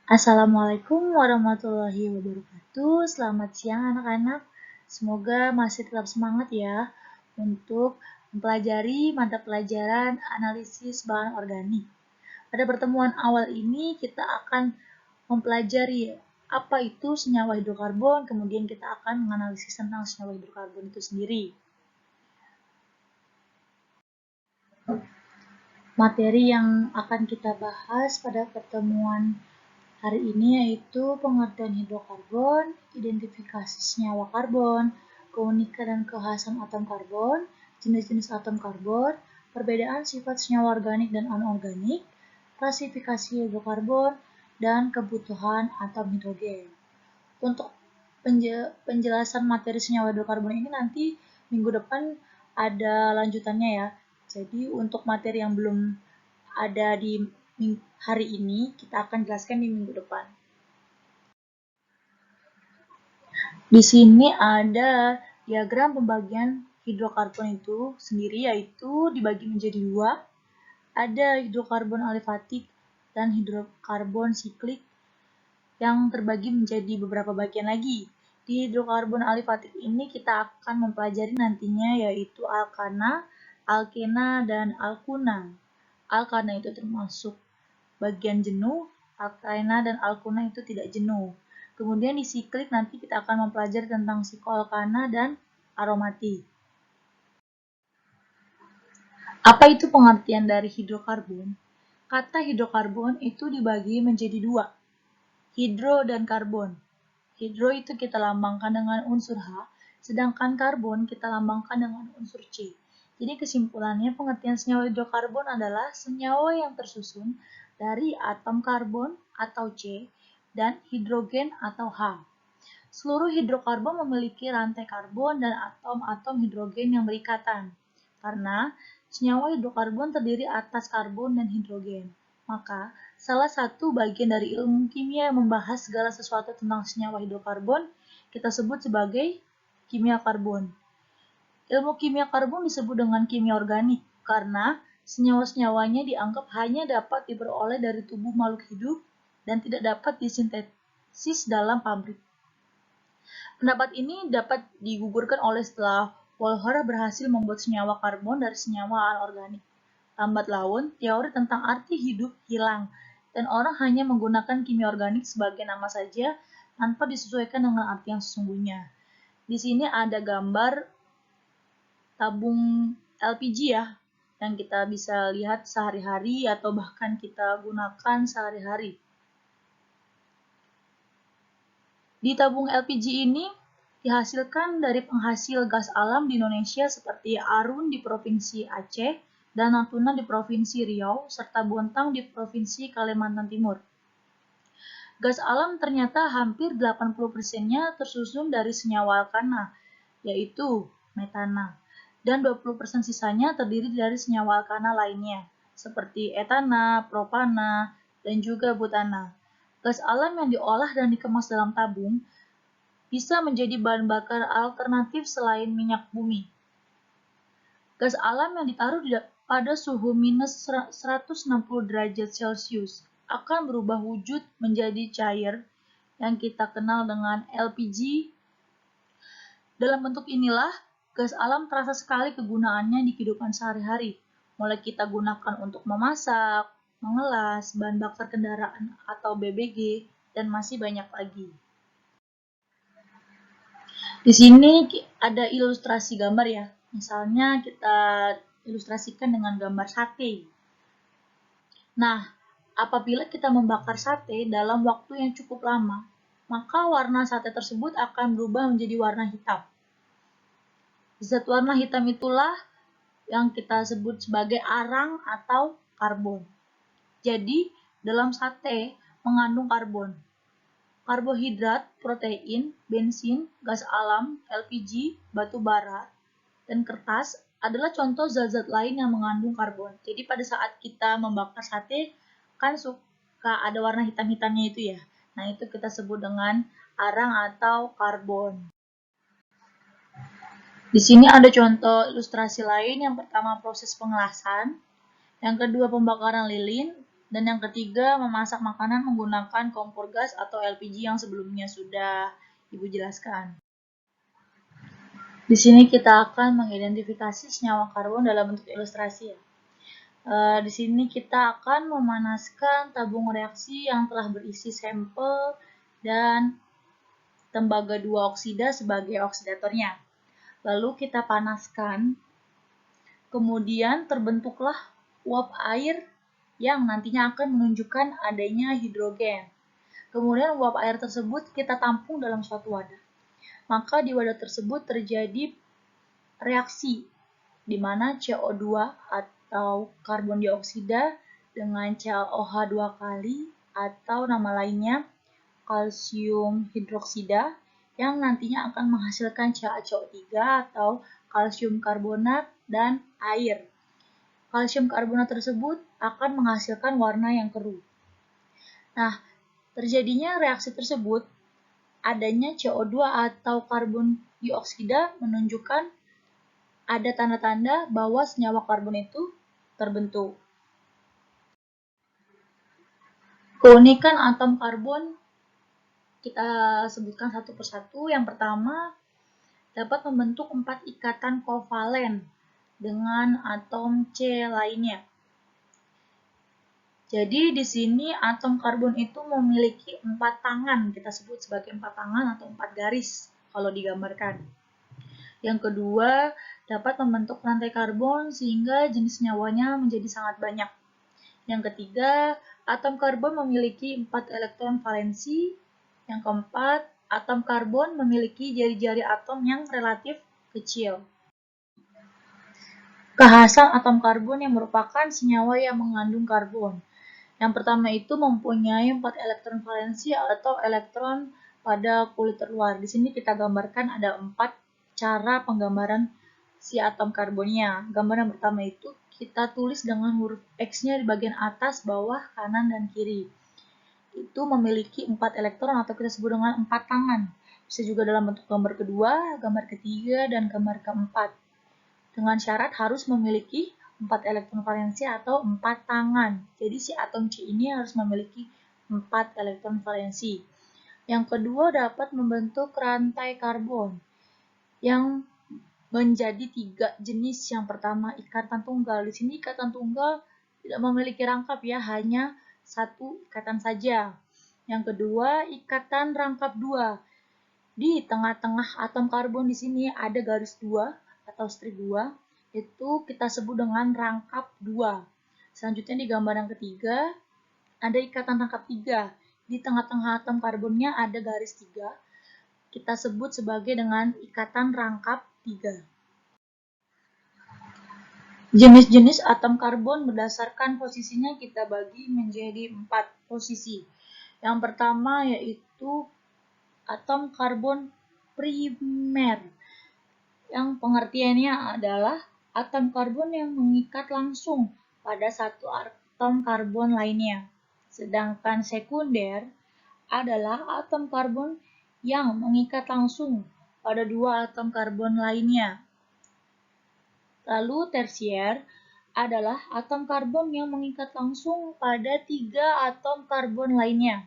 Assalamualaikum warahmatullahi wabarakatuh. Selamat siang anak-anak. Semoga masih tetap semangat ya untuk mempelajari mata pelajaran analisis bahan organik. Pada pertemuan awal ini kita akan mempelajari apa itu senyawa hidrokarbon, kemudian kita akan menganalisis tentang senyawa hidrokarbon itu sendiri. Materi yang akan kita bahas pada pertemuan hari ini yaitu pengertian hidrokarbon, identifikasi senyawa karbon, keunikan dan kekhasan atom karbon, jenis-jenis atom karbon, perbedaan sifat senyawa organik dan anorganik, klasifikasi hidrokarbon, dan kebutuhan atom hidrogen. Untuk penjelasan materi senyawa hidrokarbon ini nanti minggu depan ada lanjutannya ya. Jadi untuk materi yang belum ada di hari ini, kita akan jelaskan di minggu depan. Di sini ada diagram pembagian hidrokarbon itu sendiri, yaitu dibagi menjadi dua. Ada hidrokarbon alifatik dan hidrokarbon siklik yang terbagi menjadi beberapa bagian lagi. Di hidrokarbon alifatik ini kita akan mempelajari nantinya yaitu alkana, alkena, dan alkuna. Alkana itu termasuk bagian jenuh, alkena dan alkuna itu tidak jenuh. Kemudian di siklik nanti kita akan mempelajari tentang psikoalkana dan aromatik. Apa itu pengertian dari hidrokarbon? Kata hidrokarbon itu dibagi menjadi dua, hidro dan karbon. Hidro itu kita lambangkan dengan unsur H, sedangkan karbon kita lambangkan dengan unsur C. Jadi kesimpulannya pengertian senyawa hidrokarbon adalah senyawa yang tersusun dari atom karbon atau C dan hidrogen atau H. Seluruh hidrokarbon memiliki rantai karbon dan atom-atom hidrogen yang berikatan. Karena senyawa hidrokarbon terdiri atas karbon dan hidrogen. Maka, salah satu bagian dari ilmu kimia yang membahas segala sesuatu tentang senyawa hidrokarbon kita sebut sebagai kimia karbon. Ilmu kimia karbon disebut dengan kimia organik karena senyawa-senyawanya dianggap hanya dapat diperoleh dari tubuh makhluk hidup dan tidak dapat disintesis dalam pabrik. Pendapat ini dapat digugurkan oleh setelah Wohlher berhasil membuat senyawa karbon dari senyawa anorganik. Lambat laun, teori tentang arti hidup hilang, dan orang hanya menggunakan kimia organik sebagai nama saja tanpa disesuaikan dengan arti yang sesungguhnya. Di sini ada gambar tabung LPG ya, yang kita bisa lihat sehari-hari atau bahkan kita gunakan sehari-hari. Di tabung LPG ini dihasilkan dari penghasil gas alam di Indonesia seperti Arun di Provinsi Aceh dan Natuna di Provinsi Riau, serta Bontang di Provinsi Kalimantan Timur. Gas alam ternyata hampir 80%-nya tersusun dari senyawa alkana, yaitu metana, dan 20% sisanya terdiri dari senyawa alkana lainnya, seperti etana, propana, dan juga butana. Gas alam yang diolah dan dikemas dalam tabung bisa menjadi bahan bakar alternatif selain minyak bumi. Gas alam yang ditaruh pada suhu minus 160 derajat Celcius akan berubah wujud menjadi cair yang kita kenal dengan LPG. Dalam bentuk inilah, gas alam terasa sekali kegunaannya di kehidupan sehari-hari. Mulai kita gunakan untuk memasak, mengelas, bahan bakar kendaraan atau BBG, dan masih banyak lagi. Di sini ada ilustrasi gambar ya. Misalnya kita ilustrasikan dengan gambar sate. Nah, apabila kita membakar sate dalam waktu yang cukup lama, maka warna sate tersebut akan berubah menjadi warna hitam. Zat warna hitam itulah yang kita sebut sebagai arang atau karbon. Jadi, dalam sate mengandung karbon, karbohidrat, protein, bensin, gas alam, LPG, batu bara, dan kertas adalah contoh zat-zat lain yang mengandung karbon. Jadi pada saat kita membakar sate, kan suka ada warna hitam-hitamnya itu ya. Nah, itu kita sebut dengan arang atau karbon. Di sini ada contoh ilustrasi lain. Yang pertama proses pengelasan, yang kedua pembakaran lilin, Dan yang ketiga, memasak makanan menggunakan kompor gas atau LPG yang sebelumnya sudah Ibu jelaskan. Di sini kita akan mengidentifikasi senyawa karbon dalam bentuk ilustrasi ya. Di sini kita akan memanaskan tabung reaksi yang telah berisi sampel dan tembaga 2 oksida sebagai oksidatornya. Lalu kita panaskan, kemudian terbentuklah uap air yang nantinya akan menunjukkan adanya hidrogen. Kemudian uap air tersebut kita tampung dalam suatu wadah. Maka di wadah tersebut terjadi reaksi di mana CO2 atau karbon dioksida dengan CaOH 2 kali atau nama lainnya kalsium hidroksida yang nantinya akan menghasilkan CaCO3 atau kalsium karbonat dan air. Kalsium karbonat tersebut akan menghasilkan warna yang keruh. Nah, terjadinya reaksi tersebut, adanya CO2 atau karbon dioksida menunjukkan ada tanda-tanda bahwa senyawa karbon itu terbentuk. Keunikan atom karbon kita sebutkan satu persatu. Yang pertama, dapat membentuk 4 ikatan kovalen dengan atom C lainnya. Jadi di sini atom karbon itu memiliki 4 tangan, kita sebut sebagai 4 tangan atau 4 garis kalau digambarkan. Yang kedua, dapat membentuk rantai karbon sehingga jenis senyawanya menjadi sangat banyak. Yang ketiga, atom karbon memiliki 4 elektron valensi. Yang keempat, atom karbon memiliki jari-jari atom yang relatif kecil. Kekhasan atom karbon yang merupakan senyawa yang mengandung karbon. Yang pertama itu mempunyai 4 elektron valensi atau elektron pada kulit terluar. Di sini kita gambarkan ada 4 cara penggambaran si atom karbonnya. Gambar yang pertama itu kita tulis dengan huruf X-nya di bagian atas, bawah, kanan, dan kiri. Itu memiliki 4 elektron atau kita sebut dengan 4 tangan. Bisa juga dalam bentuk gambar kedua, gambar ketiga, dan gambar keempat. Dengan syarat harus memiliki 4 elektron valensi atau 4 tangan. Jadi si atom C ini harus memiliki 4 elektron valensi. Yang kedua dapat membentuk rantai karbon yang menjadi 3 jenis. Yang pertama ikatan tunggal. Di sini ikatan tunggal tidak memiliki rangkap ya, hanya 1 ikatan saja. Yang kedua ikatan rangkap 2. Di tengah-tengah atom karbon di sini ada garis 2 atau strip 2, itu kita sebut dengan rangkap 2. Selanjutnya di gambar yang ketiga, ada ikatan rangkap 3. Di tengah-tengah atom karbonnya ada garis 3, kita sebut sebagai dengan ikatan rangkap 3. Jenis-jenis atom karbon berdasarkan posisinya kita bagi menjadi 4 posisi. Yang pertama yaitu atom karbon primer, yang pengertiannya adalah atom karbon yang mengikat langsung pada satu atom karbon lainnya. Sedangkan sekunder adalah atom karbon yang mengikat langsung pada 2 atom karbon lainnya. Lalu tersier adalah atom karbon yang mengikat langsung pada 3 atom karbon lainnya.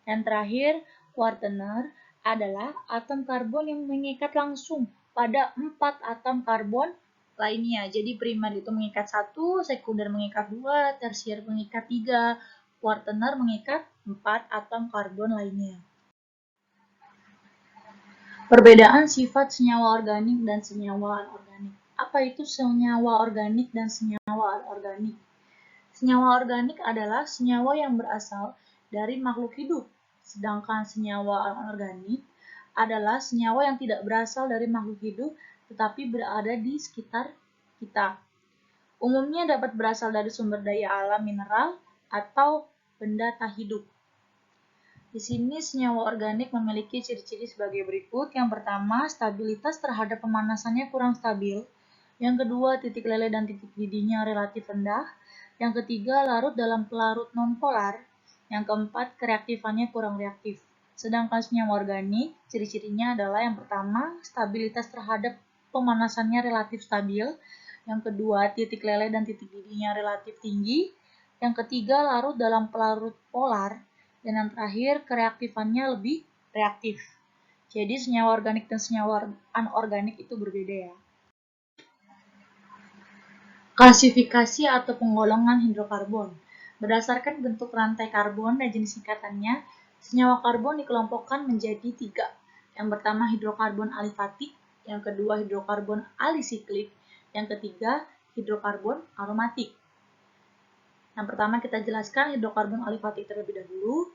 Dan terakhir, kuartener adalah atom karbon yang mengikat langsung pada 4 atom karbon lainnya. Jadi primer itu mengikat 1, sekunder mengikat 2, tersier mengikat 3, kuartener mengikat 4 atom karbon lainnya. Perbedaan sifat senyawa organik dan senyawa anorganik. Apa itu senyawa organik dan senyawa anorganik? Senyawa organik adalah senyawa yang berasal dari makhluk hidup. Sedangkan senyawa anorganik adalah senyawa yang tidak berasal dari makhluk hidup tetapi berada di sekitar kita. Umumnya dapat berasal dari sumber daya alam mineral atau benda tak hidup. Di sini senyawa organik memiliki ciri-ciri sebagai berikut. Yang pertama, stabilitas terhadap pemanasannya kurang stabil. Yang kedua, titik leleh dan titik didihnya relatif rendah. Yang ketiga, larut dalam pelarut nonpolar. Yang keempat, kereaktifannya kurang reaktif. Sedangkan senyawa organik, ciri-cirinya adalah yang pertama, stabilitas terhadap pemanasannya relatif stabil. Yang kedua, titik leleh dan titik didihnya relatif tinggi. Yang ketiga, larut dalam pelarut polar. Dan yang terakhir, kereaktifannya lebih reaktif. Jadi senyawa organik dan senyawa anorganik itu berbeda ya. Klasifikasi atau penggolongan hidrokarbon. Berdasarkan bentuk rantai karbon dan jenis ikatannya, senyawa karbon dikelompokkan menjadi 3. Yang pertama hidrokarbon alifatik, yang kedua hidrokarbon alisiklik, yang ketiga hidrokarbon aromatik. Yang pertama kita jelaskan hidrokarbon alifatik terlebih dahulu,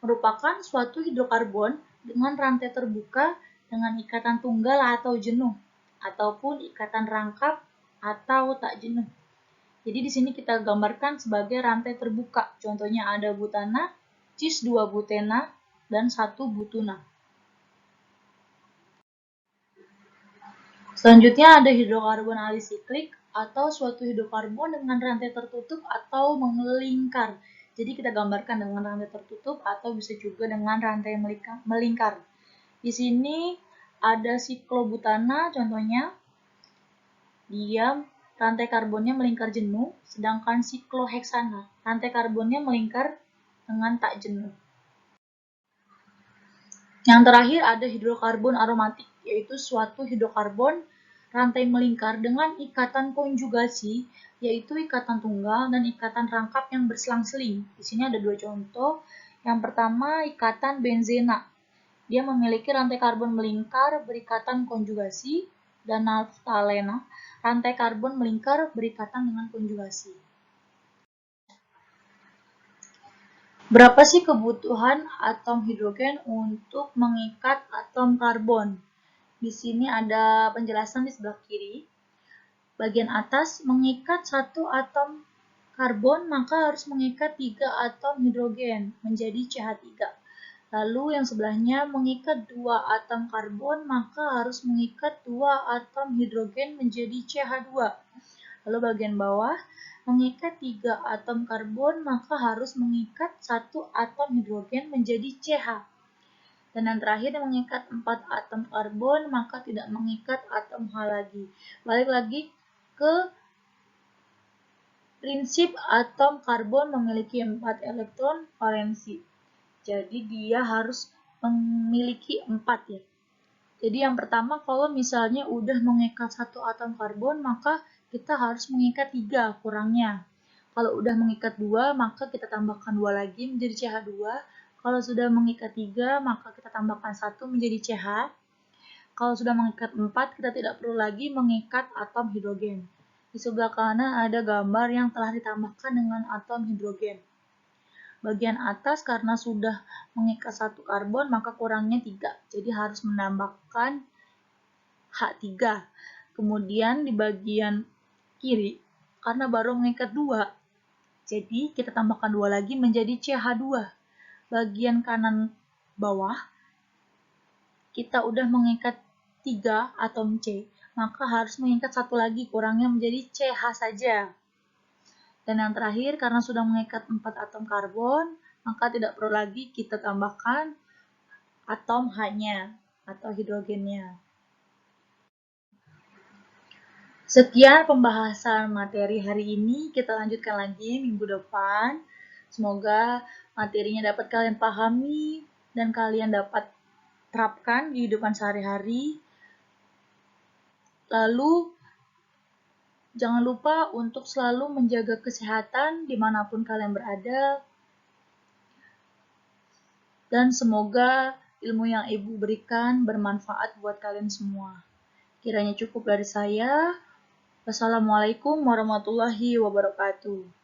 merupakan suatu hidrokarbon dengan rantai terbuka dengan ikatan tunggal atau jenuh, ataupun ikatan rangkap atau tak jenuh. Jadi di sini kita gambarkan sebagai rantai terbuka. Contohnya ada butana, cis-2-butena, dan 1-butuna. Selanjutnya ada hidrokarbon alisiklik atau suatu hidrokarbon dengan rantai tertutup atau melingkar. Jadi kita gambarkan dengan rantai tertutup atau bisa juga dengan rantai melingkar. Di sini ada siklobutana contohnya. Dia rantai karbonnya melingkar jenuh, sedangkan sikloheksana rantai karbonnya melingkar dengan tak jenuh. Yang terakhir ada hidrokarbon aromatik, yaitu suatu hidrokarbon rantai melingkar dengan ikatan konjugasi, yaitu ikatan tunggal dan ikatan rangkap yang berselang-seling. Di sini ada 2 contoh. Yang pertama, ikatan benzena. Dia memiliki rantai karbon melingkar berikatan konjugasi, dan naftalena, rantai karbon melingkar berikatan dengan konjugasi. Berapa sih kebutuhan atom hidrogen untuk mengikat atom karbon? Di sini ada penjelasan di sebelah kiri. Bagian atas, mengikat 1 atom karbon maka harus mengikat 3 atom hidrogen menjadi CH3. Lalu yang sebelahnya, mengikat 2 atom karbon maka harus mengikat 2 atom hidrogen menjadi CH2. Lalu bagian bawah, mengikat 3 atom karbon maka harus mengikat 1 atom hidrogen menjadi CH. Dan yang terakhir, mengikat 4 atom karbon maka tidak mengikat atom H lagi. Balik lagi ke prinsip atom karbon memiliki 4 elektron valensi. Jadi dia harus memiliki 4 ya. Jadi yang pertama, kalau misalnya udah mengikat 1 atom karbon, maka kita harus mengikat 3 kurangnya. Kalau udah mengikat 2, maka kita tambahkan 2 lagi menjadi CH2. Kalau sudah mengikat 3, maka kita tambahkan 1 menjadi CH. Kalau sudah mengikat 4, kita tidak perlu lagi mengikat atom hidrogen. Di sebelah kanan ada gambar yang telah ditambahkan dengan atom hidrogen. Bagian atas karena sudah mengikat 1 karbon maka kurangnya 3. Jadi harus menambahkan H3. Kemudian di bagian kiri karena baru mengikat 2. Jadi kita tambahkan 2 lagi menjadi CH2. Bagian kanan bawah kita udah mengikat 3 atom C, maka harus mengikat 1 lagi kurangnya menjadi CH saja. Dan yang terakhir, karena sudah mengikat 4 atom karbon, maka tidak perlu lagi kita tambahkan atom H-nya atau hidrogennya. Sekian pembahasan materi hari ini, kita lanjutkan lagi minggu depan. Semoga materinya dapat kalian pahami dan kalian dapat terapkan di kehidupan sehari-hari. Lalu, jangan lupa untuk selalu menjaga kesehatan dimanapun kalian berada. Dan semoga ilmu yang Ibu berikan bermanfaat buat kalian semua. Kiranya cukup dari saya. Wassalamualaikum warahmatullahi wabarakatuh.